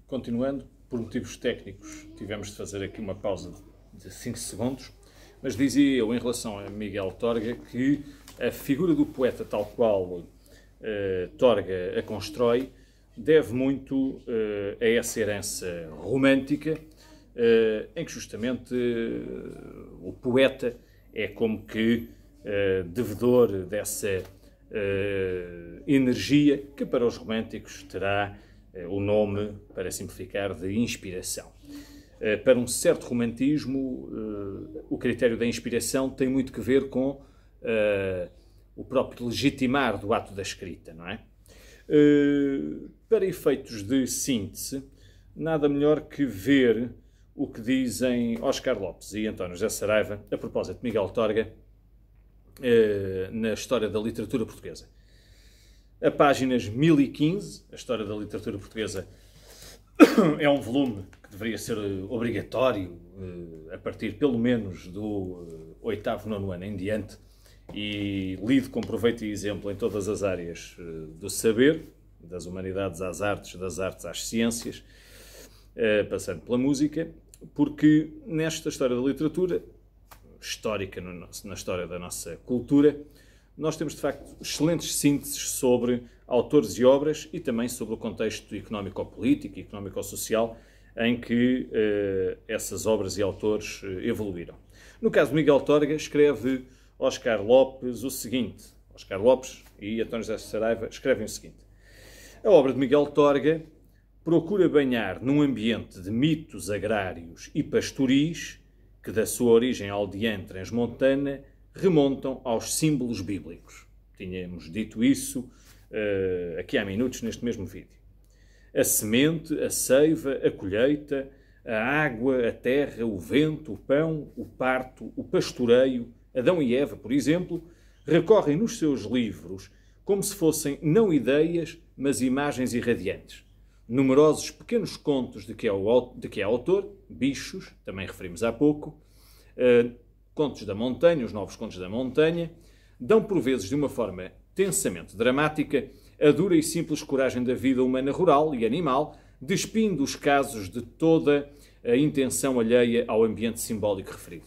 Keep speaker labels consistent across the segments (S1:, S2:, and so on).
S1: Continuando, por motivos técnicos, tivemos de fazer aqui uma pausa de 5 segundos, mas dizia eu, em relação a Miguel Torga, que a figura do poeta, tal qual Torga a constrói, deve muito a essa herança romântica, em que justamente o poeta é como que devedor dessa energia que para os românticos terá o nome, para simplificar, de inspiração. Para um certo romantismo, o critério da inspiração tem muito que ver com o próprio legitimar do ato da escrita, não é? Para efeitos de síntese, nada melhor que ver o que dizem Oscar Lopes e António José Saraiva a propósito de Miguel Torga na História da Literatura Portuguesa. A páginas 1015, a História da Literatura Portuguesa é um volume que deveria ser obrigatório a partir pelo menos do 8º, 9º ano em diante e lido com proveito e exemplo em todas as áreas do saber, das humanidades às artes, das artes às ciências, passando pela música, porque nesta História da Literatura, histórica na história da nossa cultura, nós temos, de facto, excelentes sínteses sobre autores e obras e também sobre o contexto económico-político e económico-social em que essas obras e autores evoluíram. No caso de Miguel Torga, escreve Oscar Lopes o seguinte. Oscar Lopes e António José Saraiva escrevem o seguinte. A obra de Miguel Torga procura banhar num ambiente de mitos agrários e pastoris que, da sua origem aldeã transmontana, remontam aos símbolos bíblicos. Tínhamos dito isso aqui há minutos neste mesmo vídeo. A semente, a seiva, a colheita, a água, a terra, o vento, o pão, o parto, o pastoreio, Adão e Eva, por exemplo, recorrem nos seus livros como se fossem não ideias, mas imagens irradiantes. Numerosos pequenos contos de que é autor, bichos, também referimos há pouco, contos da montanha, os novos contos da montanha, dão por vezes de uma forma tensamente dramática a dura e simples coragem da vida humana rural e animal, despindo os casos de toda a intenção alheia ao ambiente simbólico referido.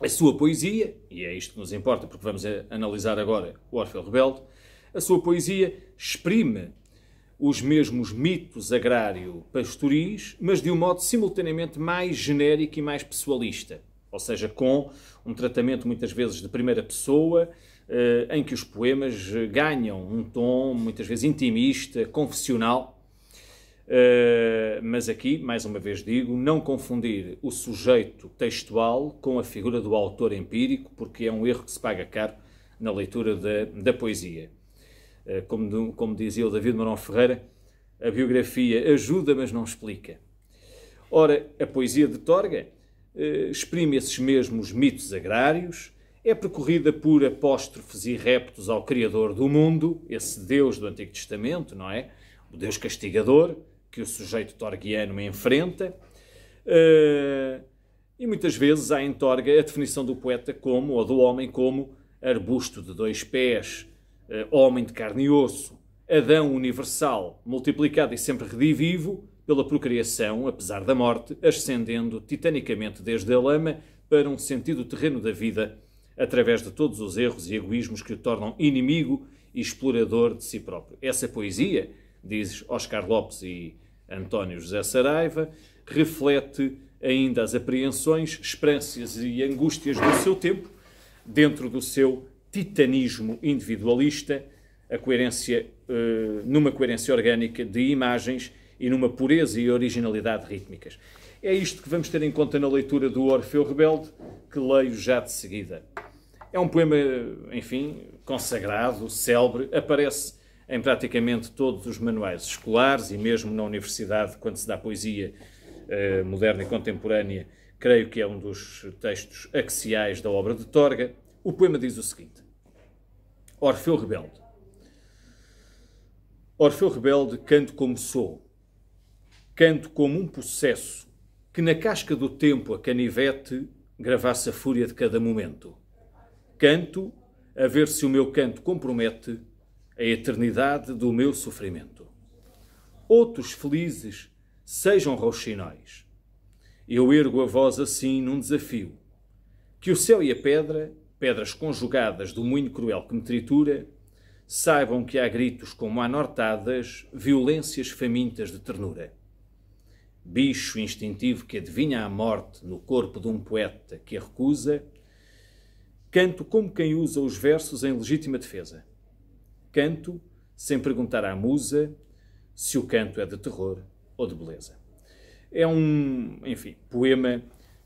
S1: A sua poesia, e é isto que nos importa porque vamos analisar agora o Orfeu Rebelde, a sua poesia exprime os mesmos mitos agrário-pastoris, mas de um modo simultaneamente mais genérico e mais pessoalista. Ou seja, com um tratamento muitas vezes de primeira pessoa, em que os poemas ganham um tom muitas vezes intimista, confessional. Mas aqui, mais uma vez digo, não confundir o sujeito textual com a figura do autor empírico, porque é um erro que se paga caro na leitura da poesia. Como dizia o David Marão Ferreira, a biografia ajuda, mas não explica. Ora, a poesia de Torga exprime esses mesmos mitos agrários, é percorrida por apóstrofes e reptos ao Criador do mundo, esse Deus do Antigo Testamento, não é? O Deus castigador, que o sujeito torguiano enfrenta. E muitas vezes há em Torga a definição do poeta como, ou do homem como, arbusto de 2 pés, homem de carne e osso, Adão universal, multiplicado e sempre redivivo pela procriação, apesar da morte, ascendendo titanicamente desde a lama para um sentido terreno da vida, através de todos os erros e egoísmos que o tornam inimigo e explorador de si próprio. Essa poesia, diz Oscar Lopes e António José Saraiva, reflete ainda as apreensões, esperanças e angústias do seu tempo, dentro do seu titanismo individualista, numa coerência orgânica de imagens e numa pureza e originalidade rítmicas. É isto que vamos ter em conta na leitura do Orfeu Rebelde, que leio já de seguida. É um poema, enfim, consagrado, célebre, aparece em praticamente todos os manuais escolares e mesmo na universidade, quando se dá poesia moderna e contemporânea, creio que é um dos textos axiais da obra de Torga. O poema diz o seguinte. Orfeu Rebelde. Orfeu Rebelde, canto como sou. Canto como um possesso que na casca do tempo a canivete gravasse a fúria de cada momento. Canto a ver se o meu canto compromete a eternidade do meu sofrimento. Outros felizes sejam rouxinóis. Eu ergo a voz assim num desafio. Que o céu e a pedra, pedras conjugadas do moinho cruel que me tritura, saibam que há gritos como anortadas, violências famintas de ternura. Bicho instintivo que adivinha a morte no corpo de um poeta que a recusa, canto como quem usa os versos em legítima defesa. Canto sem perguntar à musa se o canto é de terror ou de beleza. É poema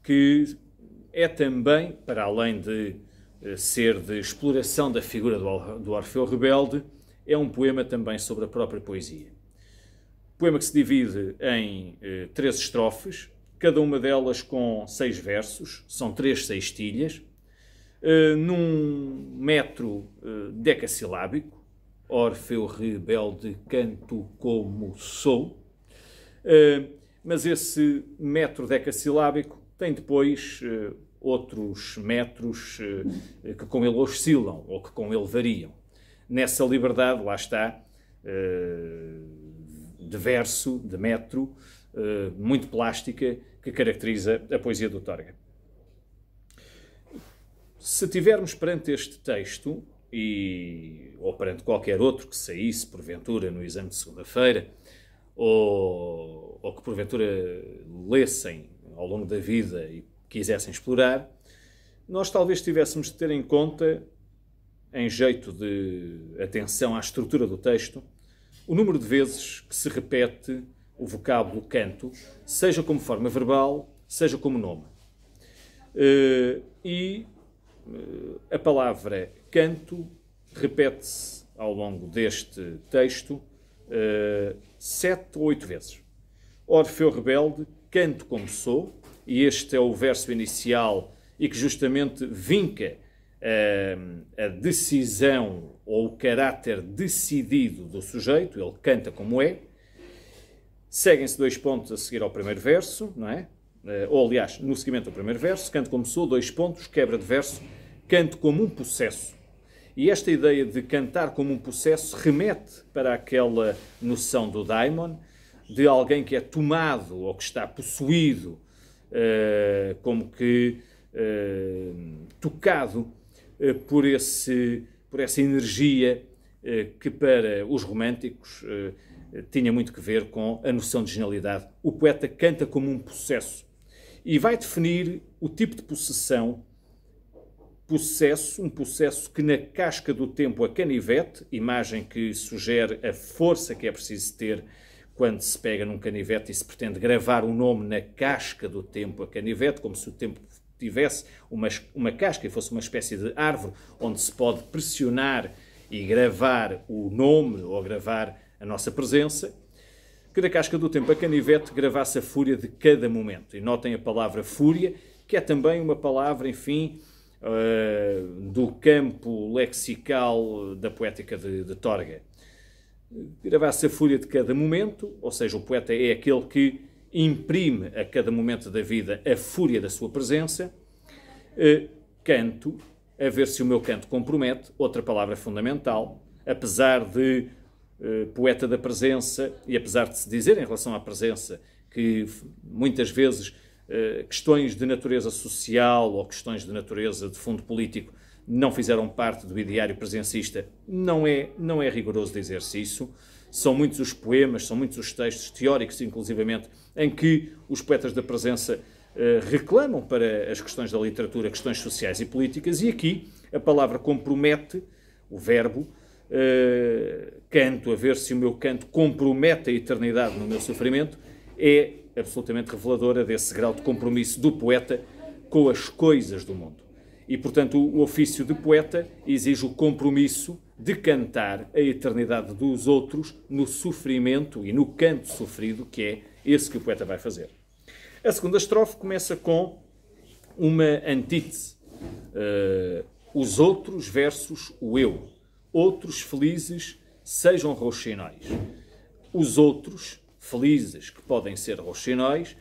S1: que é também, para além de ser de exploração da figura do Orfeu rebelde, é um poema também sobre a própria poesia. Poema que se divide em 3 estrofes, cada uma delas com 6 versos, são 3 sextilhas, num metro decassilábico, Orfeu rebelde, canto como sou, mas esse metro decassilábico tem depois outros metros que com ele oscilam ou que com ele variam. Nessa liberdade, lá está, de verso, de metro, muito plástica, que caracteriza a poesia do Torga. Se tivermos perante este texto, ou perante qualquer outro que saísse, porventura, no exame de segunda-feira, ou que porventura lessem ao longo da vida e quisessem explorar, nós talvez tivéssemos de ter em conta, em jeito de atenção à estrutura do texto, o número de vezes que se repete o vocábulo canto, seja como forma verbal, seja como nome. A palavra canto repete-se ao longo deste texto 7 ou 8 vezes. Orfeu rebelde, canto como sou, e este é o verso inicial e que justamente vinca a decisão ou o caráter decidido do sujeito, ele canta como é. Seguem-se 2 pontos a seguir ao primeiro verso, não é? Ou, aliás, no seguimento do primeiro verso, canto como sou, 2 pontos, quebra de verso, canto como um possesso. E esta ideia de cantar como um possesso remete para aquela noção do daimon, de alguém que é tomado ou que está possuído, como que tocado por essa energia que para os românticos tinha muito que ver com a noção de genialidade. O poeta canta como um possesso e vai definir o tipo de possessão, um possesso que na casca do tempo a canivete, imagem que sugere a força que é preciso ter quando se pega num canivete e se pretende gravar um nome na casca do tempo a canivete, como se o tempo tivesse uma casca e fosse uma espécie de árvore onde se pode pressionar e gravar o nome ou gravar a nossa presença, que na casca do tempo a canivete gravasse a fúria de cada momento. E notem a palavra fúria, que é também uma palavra, enfim, do campo lexical da poética de Torga. Gravasse a fúria de cada momento, ou seja, o poeta é aquele que imprime a cada momento da vida a fúria da sua presença. Canto, a ver se o meu canto compromete, outra palavra fundamental, apesar de poeta da presença, e apesar de se dizer em relação à presença que muitas vezes questões de natureza social ou questões de natureza de fundo político não fizeram parte do ideário presencista, não é rigoroso dizer-se isso. São muitos os poemas, são muitos os textos teóricos, inclusivamente, em que os poetas da presença reclamam para as questões da literatura, questões sociais e políticas, e aqui a palavra compromete, o verbo, canto, a ver se o meu canto compromete a eternidade no meu sofrimento, é absolutamente reveladora desse grau de compromisso do poeta com as coisas do mundo. E, portanto, o ofício de poeta exige o compromisso de cantar a eternidade dos outros no sofrimento e no canto sofrido, que é esse que o poeta vai fazer. A segunda estrofe começa com uma antítese. Os outros versus o eu. Outros felizes sejam roxinóis. Os outros felizes que podem ser roxinóis.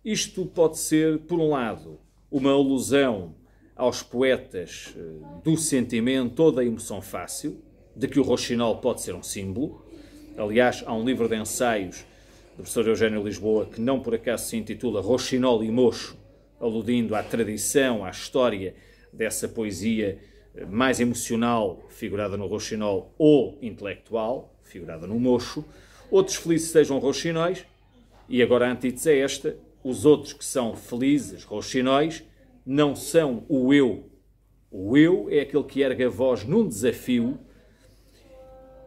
S1: Isto pode ser, por um lado, uma alusão aos poetas do sentimento ou da emoção fácil, de que o roxinol pode ser um símbolo. Aliás, há um livro de ensaios do professor Eugénio Lisboa, que não por acaso se intitula Rouxinol e Mocho, aludindo à tradição, à história dessa poesia mais emocional, figurada no rouxinol, ou intelectual, figurada no mocho. Outros felizes sejam rouxinóis, e agora a antítese é esta: os outros que são felizes rouxinóis não são o eu. O eu é aquele que ergue a voz num desafio,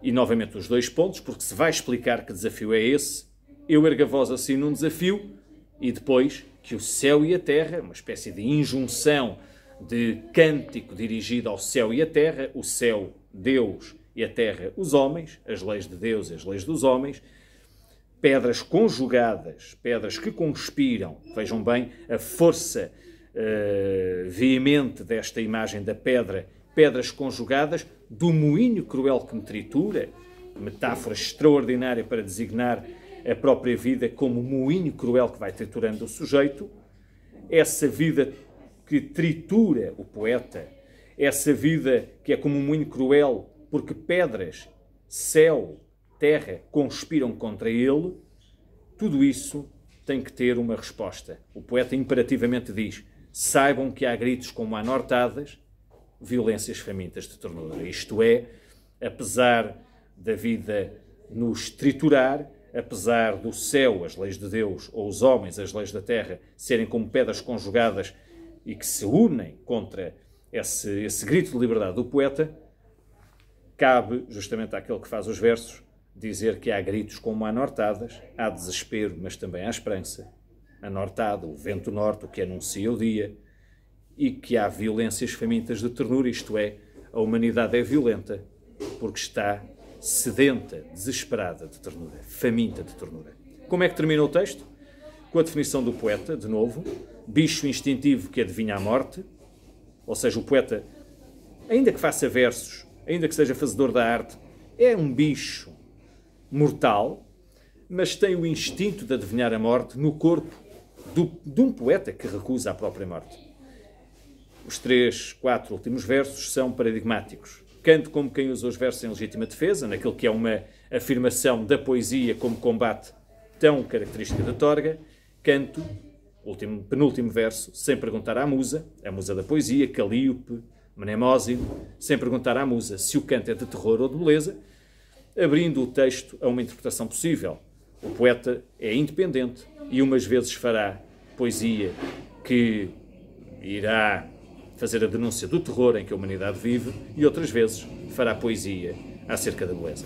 S1: e novamente os dois pontos, porque se vai explicar que desafio é esse. Eu ergo a voz assim num desafio, e depois que o céu e a terra, uma espécie de injunção, de cântico dirigido ao céu e à terra, o céu, Deus, e a terra, os homens, as leis de Deus e as leis dos homens, pedras conjugadas, pedras que conspiram. Vejam bem a força veemente desta imagem da pedra, pedras conjugadas, do moinho cruel que me tritura, metáfora extraordinária para designar a própria vida como moinho cruel que vai triturando o sujeito. Essa vida que tritura o poeta, essa vida que é como um moinho cruel, porque pedras, céu, terra conspiram contra ele, tudo isso tem que ter uma resposta. O poeta imperativamente diz: saibam que há gritos como anortadas, violências famintas de ternura. Isto é, apesar da vida nos triturar, apesar do céu, as leis de Deus, ou os homens, as leis da terra, serem como pedras conjugadas e que se unem contra esse grito de liberdade do poeta, cabe justamente àquele que faz os versos dizer que há gritos como anortadas, há desespero, mas também há esperança. Anortado, o vento norte, o que anuncia o dia, e que há violências famintas de ternura, isto é, a humanidade é violenta porque está sedenta, desesperada de ternura, faminta de ternura. Como é que termina o texto? Com a definição do poeta, de novo: bicho instintivo que adivinha a morte, ou seja, o poeta, ainda que faça versos, ainda que seja fazedor da arte, é um bicho mortal, mas tem o instinto de adivinhar a morte no corpo de um poeta que recusa a própria morte. Os 3, 4 últimos versos são paradigmáticos. Canto como quem usa os versos em legítima defesa, naquilo que é uma afirmação da poesia como combate tão característica da Torga. Canto, penúltimo verso, sem perguntar à musa, a musa da poesia, Calíope, Mnemósino, sem perguntar à musa se o canto é de terror ou de beleza, abrindo o texto a uma interpretação possível. O poeta é independente e umas vezes fará poesia que irá fazer a denúncia do terror em que a humanidade vive, e outras vezes fará poesia acerca da beleza.